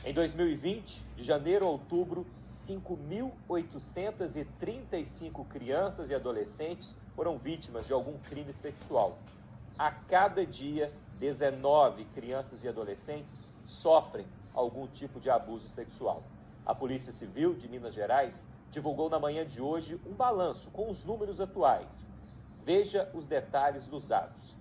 Em 2020, de janeiro a outubro, 5.835 crianças e adolescentes foram vítimas de algum crime sexual. A cada dia, 19 crianças e adolescentes sofrem algum tipo de abuso sexual. A Polícia Civil de Minas Gerais divulgou na manhã de hoje um balanço com os números atuais. Veja os detalhes dos dados.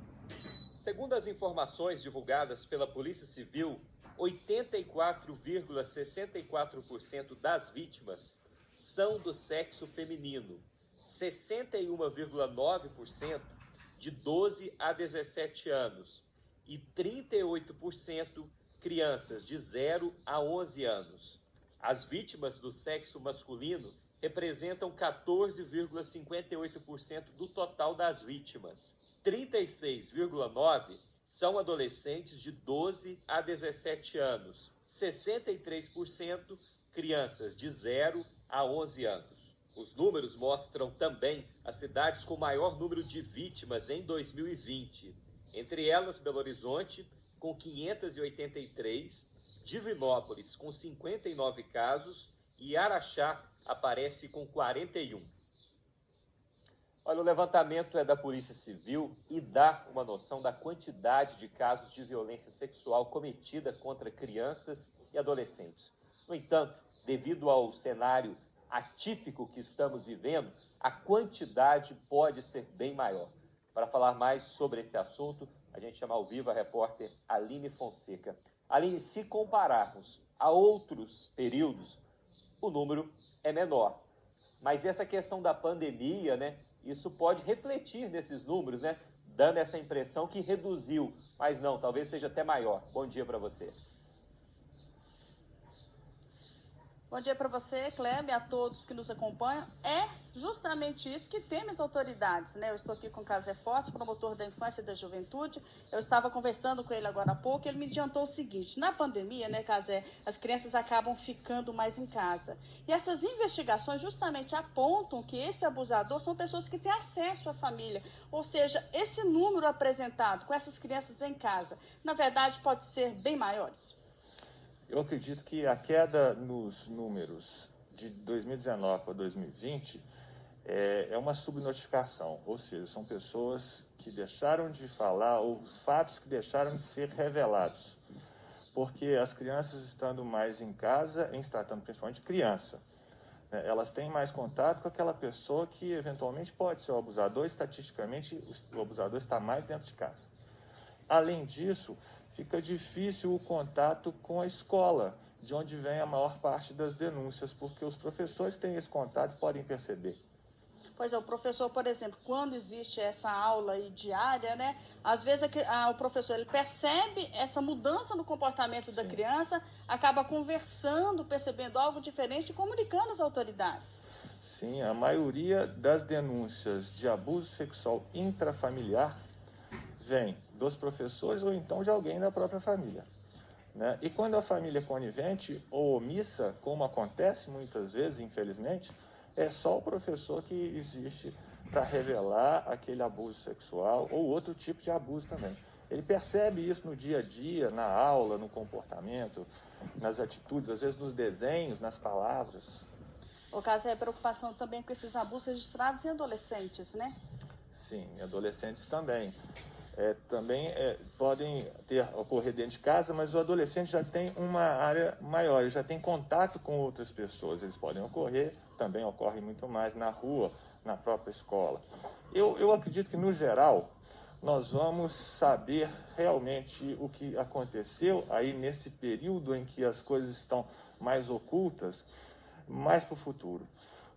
Segundo as informações divulgadas pela Polícia Civil, 84,64% das vítimas são do sexo feminino, 61,9% de 12 a 17 anos e 38% crianças de 0 a 11 anos. As vítimas do sexo masculino representam 14,58% do total das vítimas. 36,9% são adolescentes de 12 a 17 anos, 63% crianças de 0 a 11 anos. Os números mostram também as cidades com maior número de vítimas em 2020. Entre elas, Belo Horizonte, com 583, Divinópolis, com 59 casos, e Araxá aparece com 41. Olha, o levantamento é da Polícia Civil e dá uma noção da quantidade de casos de violência sexual cometida contra crianças e adolescentes. No entanto, devido ao cenário atípico que estamos vivendo, a quantidade pode ser bem maior. Para falar mais sobre esse assunto, a gente chama ao vivo a repórter Aline Fonseca. Aline, se compararmos a outros períodos, o número é menor. Mas essa questão da pandemia, né, isso pode refletir nesses números, né, dando essa impressão que reduziu, mas não, talvez seja até maior. Bom dia para você. Bom dia para você, Kleber, e a todos que nos acompanham. É justamente isso que temem as autoridades, né? Eu estou aqui com o Casé Forte, promotor da infância e da juventude. Eu estava conversando com ele agora há pouco, ele me adiantou o seguinte: na pandemia, né, Casé, as crianças acabam ficando mais em casa. E essas investigações justamente apontam que esse abusador são pessoas que têm acesso à família. Ou seja, esse número apresentado com essas crianças em casa, na verdade, pode ser bem maiores. Eu acredito que a queda nos números de 2019 para 2020 é uma subnotificação, ou seja, são pessoas que deixaram de falar ou fatos que deixaram de ser revelados, porque as crianças estando mais em casa, em se tratando principalmente de criança, né, elas têm mais contato com aquela pessoa que eventualmente pode ser o abusador, estatisticamente o abusador está mais dentro de casa. Além disso, fica difícil o contato com a escola, de onde vem a maior parte das denúncias, porque os professores têm esse contato e podem perceber. Pois é, o professor, por exemplo, quando existe essa aula aí diária, né, às vezes o professor ele percebe essa mudança no comportamento da criança, acaba conversando, percebendo algo diferente e comunicando às autoridades. Sim, a maioria das denúncias de abuso sexual intrafamiliar vem dos professores ou então de alguém da própria família, né? E quando a família é conivente ou omissa, como acontece muitas vezes, infelizmente, é só o professor que existe para revelar aquele abuso sexual ou outro tipo de abuso também. Ele percebe isso no dia a dia, na aula, no comportamento, nas atitudes, às vezes nos desenhos, nas palavras. O caso é a preocupação também com esses abusos registrados em adolescentes, né? Sim, adolescentes também. Também podem ocorrer dentro de casa, mas o adolescente já tem uma área maior, ele já tem contato com outras pessoas. Eles podem ocorrer, também ocorrem muito mais na rua, na própria escola. Eu acredito que, no geral, nós vamos saber realmente o que aconteceu aí nesse período em que as coisas estão mais ocultas, mais para o futuro.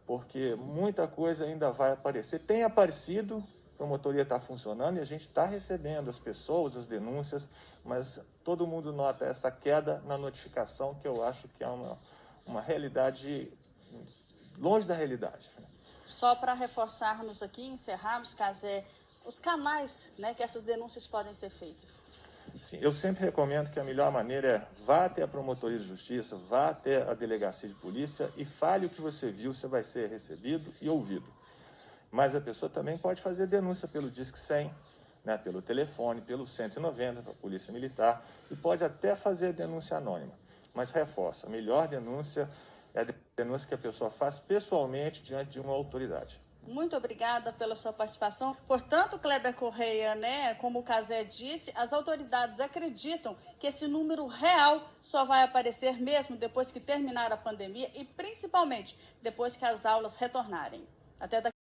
Porque muita coisa ainda vai aparecer. Tem aparecido, a promotoria está funcionando e a gente está recebendo as pessoas, as denúncias, mas todo mundo nota essa queda na notificação, que eu acho que é uma realidade longe da realidade. Só para reforçarmos aqui, encerrarmos, Casé, os canais, né, que essas denúncias podem ser feitas. Sim, eu sempre recomendo que a melhor maneira é vá até a promotoria de justiça, vá até a delegacia de polícia e fale o que você viu, você vai ser recebido e ouvido. Mas a pessoa também pode fazer denúncia pelo Disque 100, né, pelo telefone, pelo 190, para a Polícia Militar, e pode até fazer denúncia anônima. mas reforço, a melhor denúncia é a denúncia que a pessoa faz pessoalmente diante de uma autoridade. Muito obrigada pela sua participação. Portanto, Kleber Correia, como o Cazé disse, as autoridades acreditam que esse número real só vai aparecer mesmo depois que terminar a pandemia e principalmente depois que as aulas retornarem. Até daqui.